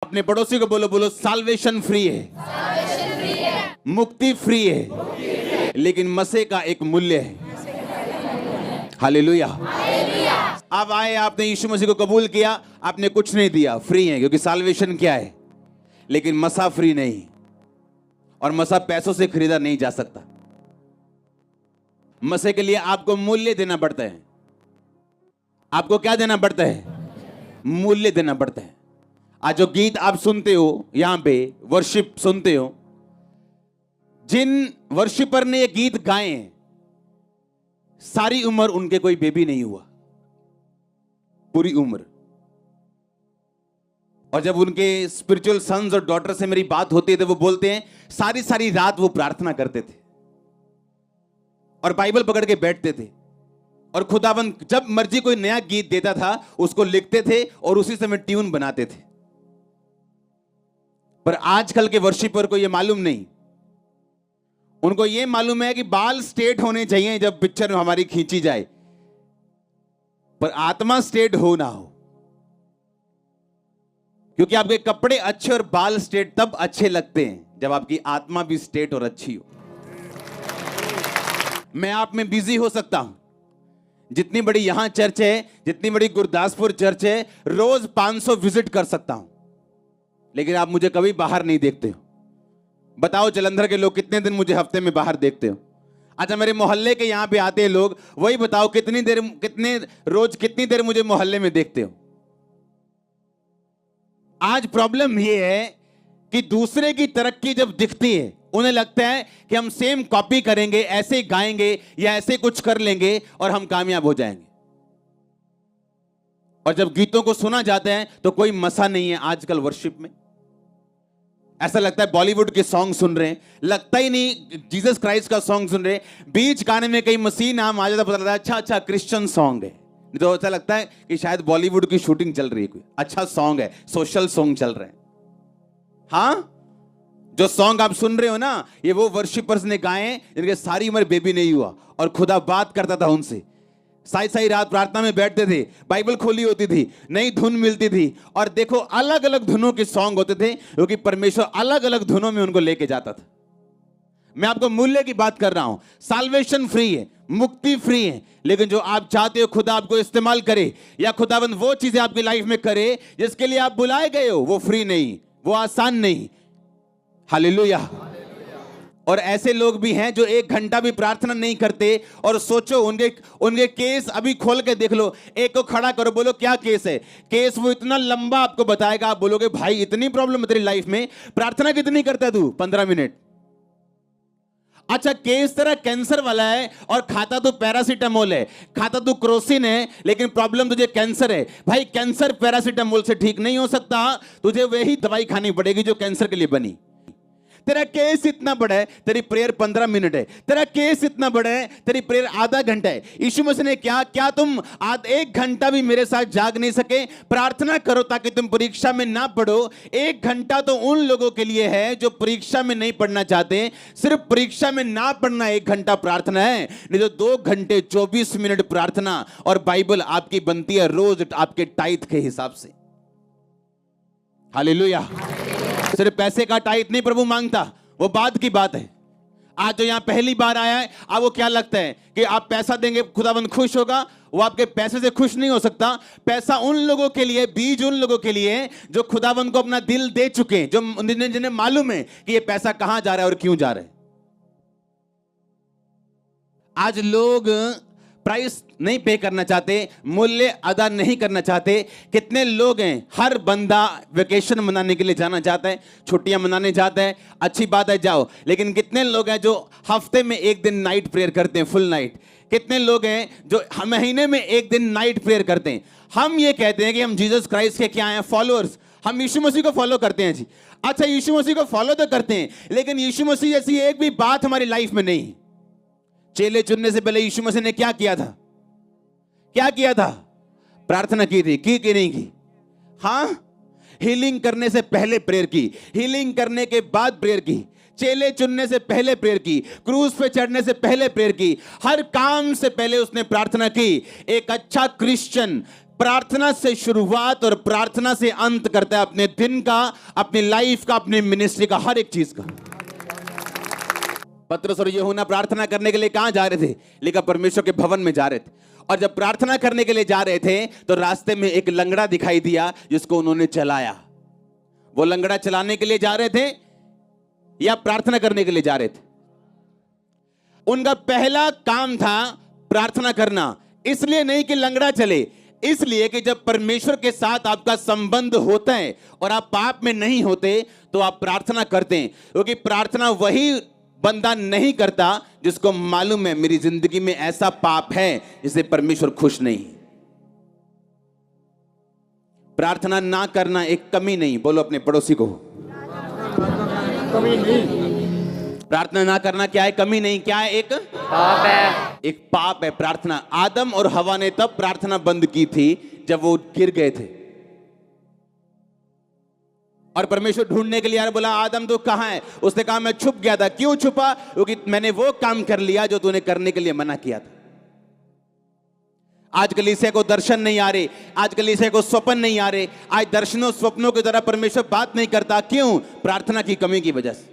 अपने पड़ोसी को बोलो, बोलो साल्वेशन फ्री है, मुक्ति फ्री है, लेकिन मसीह का एक मूल्य है। हालेलुया। अब आए, आपने यीशु मसीह को कबूल किया, आपने कुछ नहीं दिया, फ्री है, क्योंकि साल्वेशन क्या है, लेकिन मसा फ्री नहीं, और मसा पैसों से खरीदा नहीं जा सकता। मसीह के लिए आपको मूल्य देना पड़ता है। आपको क्या देना पड़ता है? मूल्य देना पड़ता है। आज जो गीत आप सुनते हो, यहां पे वर्शिप सुनते हो, जिन वर्शिपर ने ये गीत गाए हैं, सारी उम्र उनके कोई बेबी नहीं हुआ, पूरी उम्र। और जब उनके स्पिरिचुअल सन्स और डॉटर से मेरी बात होती है तो वो बोलते हैं सारी सारी रात वो प्रार्थना करते थे और बाइबल पकड़ के बैठते थे, और खुदावंद जब मर्जी कोई नया गीत देता था उसको लिखते थे और उसी समय ट्यून बनाते थे। पर आजकल के वर्शिपर को यह मालूम नहीं, उनको यह मालूम है कि बाल स्ट्रेट होने चाहिए जब पिक्चर हमारी खींची जाए, पर आत्मा स्ट्रेट हो ना हो। क्योंकि आपके कपड़े अच्छे और बाल स्ट्रेट तब अच्छे लगते हैं जब आपकी आत्मा भी स्ट्रेट और अच्छी हो। मैं आप में बिजी हो सकता हूं, जितनी बड़ी यहां चर्च है, जितनी बड़ी गुरदासपुर चर्च है, रोज 500 विजिट कर सकता हूं, लेकिन आप मुझे कभी बाहर नहीं देखते हो। बताओ जलंधर के लोग कितने दिन मुझे हफ्ते में बाहर देखते हो? अच्छा, मेरे मोहल्ले के यहां पे आते हैं लोग, वही बताओ कितनी देर मुझे मोहल्ले में देखते हो? आज प्रॉब्लम यह है कि दूसरे की तरक्की जब दिखती है, उन्हें लगता है कि हम सेम कॉपी करेंगे, ऐसे गाएंगे या ऐसे कुछ कर लेंगे और हम कामयाब हो जाएंगे। और जब गीतों को सुना जाता है तो कोई मसा नहीं है। आजकल वर्शिप में ऐसा लगता है बॉलीवुड के सॉन्ग सुन रहे हैं, लगता ही नहीं जीसस क्राइस्ट का सॉन्ग सुन रहे हैं। बीच गाने में कहीं मसीह नाम आ जाता, पता लगता है अच्छा अच्छा क्रिश्चियन सॉन्ग है, नहीं तो ऐसा लगता है कि शायद बॉलीवुड की शूटिंग चल रही है, कोई अच्छा सॉन्ग है, सोशल सॉन्ग चल रहे हैं। हाँ, जो सॉन्ग आप सुन रहे हो ना, ये वो वर्शिपर्स ने गाए जिनके सारी उम्र बेबी नहीं हुआ, और खुदा बात करता था उनसे। साई साई रात प्रार्थना में बैठते थे, बाइबल खोली होती थी, नई धुन मिलती थी, और देखो अलग अलग धुनों के सॉन्ग होते थे, क्योंकि परमेश्वर अलग अलग धुनों में उनको लेके जाता था। मैं आपको मूल्य की बात कर रहा हूं। साल्वेशन फ्री है, मुक्ति फ्री है, लेकिन जो आप चाहते हो खुदा आपको इस्तेमाल करे, या खुदाबंद वो चीजें आपकी लाइफ में करे जिसके लिए आप बुलाए गए हो, वो फ्री नहीं, वो आसान नहीं। हालेलुया। और ऐसे लोग भी हैं जो 1 घंटा भी प्रार्थना नहीं करते, और सोचो उनके केस अभी खोल के देख लो, एक को खड़ा करो, बोलो क्या केस है, केस वो इतना लंबा आपको बताएगा, आप बोलोगे भाई इतनी प्रॉब्लम है तेरी लाइफ में, प्रार्थना कितनी करता है तू? 15 मिनट। अच्छा, केस तेरा कैंसर वाला है और खाता तो पैरासीटामोल है, खाता तो क्रोसिन है, लेकिन प्रॉब्लम तुझे कैंसर है। भाई कैंसर पैरासीटामोल से ठीक नहीं हो सकता, तुझे वही दवाई खानी पड़ेगी जो कैंसर के लिए बनी। तेरा केस इतना बड़ा है, तेरी प्रेयर 15 मिनट है। तेरा केस इतना बड़ा है, तेरी प्रेयर आधा घंटा है। यीशु मसीह ने क्या तुम 1 घंटा भी मेरे साथ जाग नहीं सके? प्रार्थना करो ताकि तुम परीक्षा में ना पढ़ो। 1 घंटा तो उन लोगों के लिए है जो परीक्षा में नहीं पढ़ना चाहते। सिर्फ परीक्षा में ना पढ़ना 1 घंटा प्रार्थना है, नहीं तो 2 घंटे 24 मिनट प्रार्थना और बाइबल आपकी बनती है रोज आपके टाइथ के हिसाब से। हालेलुया। सिर्फ पैसे का टाइट नहीं प्रभु मांगता, वो बाद की बात है। आज जो यहां पहली बार आया है, अब वो क्या लगता है कि आप पैसा देंगे खुदाबंद खुश होगा? वो आपके पैसे से खुश नहीं हो सकता। पैसा उन लोगों के लिए, बीज उन लोगों के लिए जो खुदाबंद को अपना दिल दे चुके हैं, जो जिन्हें मालूम है कि ये पैसा कहां जा रहा है और क्यों जा रहा है। आज लोग प्राइस नहीं पे करना चाहते, मूल्य अदा नहीं करना चाहते। कितने लोग हैं, हर बंदा वेकेशन मनाने के लिए जाना चाहता है, छुट्टियां मनाने जाता है, अच्छी बात है जाओ, लेकिन कितने लोग हैं जो हफ्ते में 1 दिन नाइट प्रेयर करते हैं, फुल नाइट? कितने लोग हैं जो महीने में 1 दिन नाइट प्रेयर करते हैं? हम ये कहते हैं कि हम जीसस क्राइस्ट के क्या हैं? फॉलोअर्स। हम यीशु मसीह को फॉलो करते हैं जी। अच्छा, यीशु मसीह को फॉलो तो करते हैं, लेकिन यीशु मसीह जैसी एक भी बात हमारी लाइफ में नहीं। चेले चुनने से पहले यीशु मसीह ने क्या किया था? क्या किया था? प्रार्थना की थी, की कि नहीं की? हाँ, हीलिंग करने से पहले प्रेयर की, हीलिंग करने के बाद प्रेयर की, चेले चुनने से पहले प्रेयर की, क्रूज पे चढ़ने से पहले प्रेयर की, हर काम से पहले उसने प्रार्थना की। एक अच्छा क्रिश्चियन प्रार्थना से शुरुआत और प्रार्थना से अंत करता है अपने दिन का, अपनी लाइफ का, अपनी मिनिस्ट्री का, हर एक चीज का। पतरस और यूहन्ना प्रार्थना करने के लिए कहां जा रहे थे? लिखा परमेश्वर के भवन में जा रहे थे। और जब प्रार्थना करने के लिए जा रहे थे तो रास्ते में एक लंगड़ा दिखाई दिया जिसको उन्होंने चलाया। वो लंगड़ा चलाने के लिए जा रहे थे या प्रार्थना करने के लिए जा रहे थे? उनका पहला काम था प्रार्थना करना। इसलिए नहीं कि लंगड़ा चले, इसलिए कि जब परमेश्वर के साथ आपका संबंध होता है और आप पाप में नहीं होते तो आप प्रार्थना करते हैं, क्योंकि प्रार्थना वही बंदा नहीं करता जिसको मालूम है मेरी जिंदगी में ऐसा पाप है जिससे परमेश्वर खुश नहीं। प्रार्थना ना करना एक कमी नहीं, बोलो अपने पड़ोसी को, कमी नहीं। प्रार्थना ना करना क्या है? कमी नहीं। क्या है? एक पाप है। एक पाप है प्रार्थना। आदम और हवा ने तब प्रार्थना बंद की थी जब वो गिर गए थे और परमेश्वर ढूंढने के लिए आया, बोला आदम तो कहां है? उसने कहा मैं छुप गया था। क्यों छुपा? क्योंकि मैंने वो काम कर लिया जो तूने करने के लिए मना किया था। आज कलीसिया को दर्शन नहीं आ रहे, आज कलीसिया को स्वप्न नहीं आ रहे, आज दर्शनों स्वप्नों की तरह परमेश्वर बात नहीं करता। क्यों? प्रार्थना की कमी की वजह से।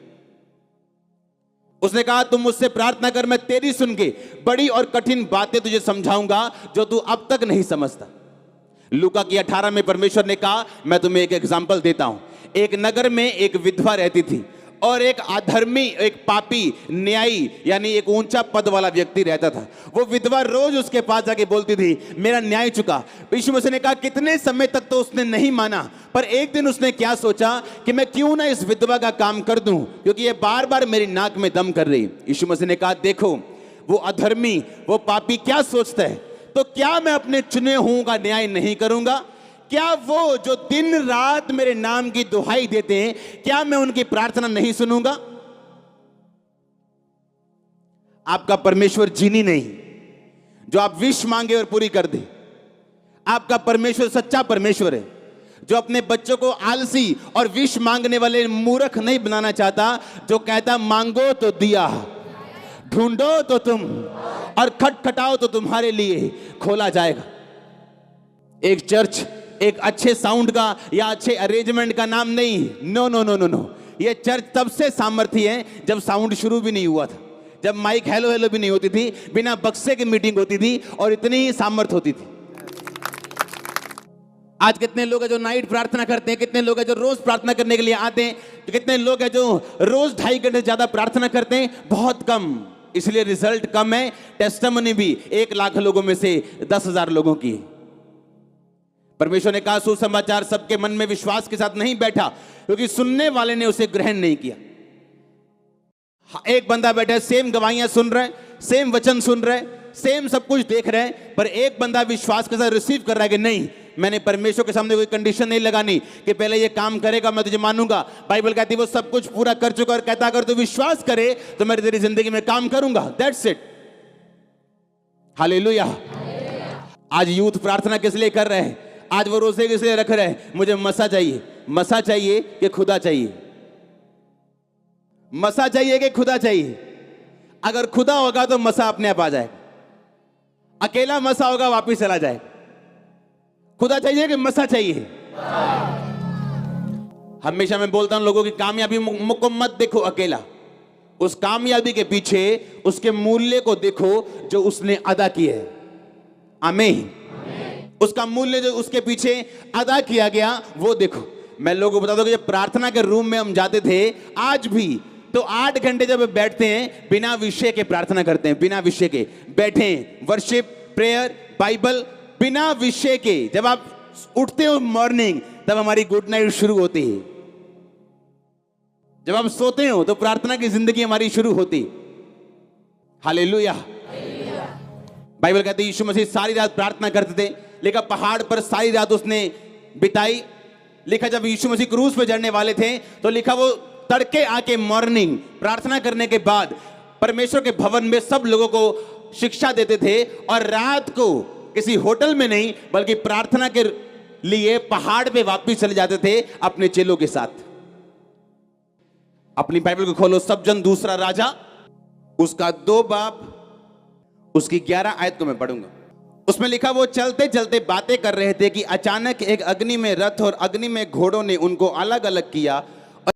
उसने कहा तुम मुझसे प्रार्थना कर, मैं तेरी सुन के बड़ी और कठिन बातें तुझे समझाऊंगा जो तू अब तक नहीं समझता। लूका की 18 में परमेश्वर ने कहा मैं तुम्हें एक एग्जांपल देता हूं। एक नगर में एक विधवा रहती थी और एक अधर्मी, एक पापी, न्यायी यानी एक ऊंचा पद वाला व्यक्ति रहता था। वो विधवा रोज उसके पास जाके बोलती थी मेरा न्याय चुका। यीशु मसीह ने कहा कितने समय तक तो उसने नहीं माना, पर एक दिन उसने क्या सोचा कि मैं क्यों ना इस विधवा का काम कर दूं, क्योंकि ये बार बार मेरी नाक में दम कर रही। यीशु मसीह ने कहा देखो वो अधर्मी, वो पापी क्या सोचता है, तो क्या मैं अपने चुने हुओं का न्याय नहीं करूंगा? क्या वो जो दिन रात मेरे नाम की दुहाई देते हैं, क्या मैं उनकी प्रार्थना नहीं सुनूंगा? आपका परमेश्वर जीनी नहीं जो आप विश मांगे और पूरी कर दे। आपका परमेश्वर सच्चा परमेश्वर है जो अपने बच्चों को आलसी और विश मांगने वाले मूर्ख नहीं बनाना चाहता, जो कहता मांगो तो दिया, ढूंढो तो तुम, और खटखटाओ तो तुम्हारे लिए खोला जाएगा। एक चर्च एक अच्छे साउंड का या अच्छे अरेंजमेंट का नाम नहीं। No no no no no, ये चर्च तब से सामर्थ्य है जब साउंड शुरू भी नहीं हुआ था, जब माइक हेलो हेलो भी नहीं होती थी, बिना बक्से की मीटिंग होती थी और इतनी ही सामर्थ्य होती थी। आज कितने लोग हैं जो नाइट प्रार्थना करते हैं, कितने लोग हैं जो रोज प्रार्थना करने के लिए आते हैं, तो कितने लोग हैं जो रोज 2.5 घंटे ज्यादा प्रार्थना करते हैं? बहुत कम, इसलिए रिजल्ट कम है। टेस्टिमनी भी 1 लाख लोगों में से 10,000 लोगों की। परमेश्वर ने कहा सुसमाचार सबके मन में विश्वास के साथ नहीं बैठा, क्योंकि सुनने वाले ने उसे ग्रहण नहीं किया। एक बंदा बैठा है, सेम गवाहियां सुन रहा है, सेम वचन सुन रहा है, सेम सब कुछ देख रहे हैं, पर एक बंदा विश्वास के साथ रिसीव कर रहा है कि नहीं, मैंने परमेश्वर के सामने कोई कंडीशन नहीं लगानी कि पहले ये काम करेगा मैं तुझे मानूंगा। बाइबल कहती है वो सब कुछ पूरा कर चुका और कहता अगर तू विश्वास करे तो मैं तेरी जिंदगी में काम करूंगा। That's it. हालेलुया। आज यूथ प्रार्थना किस लिए कर रहे हैं? आज वो रोजे किस लिए रख रहे हैं? मुझे मसा चाहिए। मसा चाहिए कि खुदा चाहिए? मसा चाहिए कि खुदा चाहिए? अगर खुदा होगा तो मसा अपने आप आ जाएगा, अकेला मसा होगा वापिस चला जाए। खुदा चाहिए कि मसा चाहिए? हमेशा मैं बोलता हूं लोगों की कामयाबी को मत देखो अकेला, उस कामयाबी के पीछे उसके मूल्य को देखो जो उसने अदा किए है। आमीन। उसका मूल्य जो उसके पीछे अदा किया गया वो देखो। मैं लोगों को बता दूं कि जब प्रार्थना के रूम में हम जाते थे, आज भी तो 8 घंटे जब बैठते हैं बिना विषय के प्रार्थना करते हैं, बिना विषय के बैठे, वर्शिप, प्रेयर, बाइबल, बिना विषय के। जब आप उठते हो मॉर्निंग तब हमारी गुड नाइट शुरू होती है, जब आप सोते हो तो प्रार्थना की जिंदगी हमारी शुरू होती। हालेलुया। बाइबल कहती है यीशु मसीह सारी रात प्रार्थना करते थे। लिखा पहाड़ पर सारी रात उसने बिताई। लिखा जब यीशु मसीह क्रूस पे चढ़ने वाले थे तो लिखा वो तड़के आके मॉर्निंग प्रार्थना करने के बाद परमेश्वर के भवन में सब लोगों को शिक्षा देते थे, और रात को किसी होटल में नहीं बल्कि प्रार्थना के लिए पहाड़ पे वापस चले जाते थे अपने चेलों के साथ। अपनी बाइबल को खोलो, सब जन दूसरा राजा उसका 2 बाब उसकी 11 आयत को मैं पढ़ूंगा। उसमें लिखा वो चलते चलते बातें कर रहे थे कि अचानक एक अग्नि में रथ और अग्नि में घोड़ों ने उनको अलग अलग किया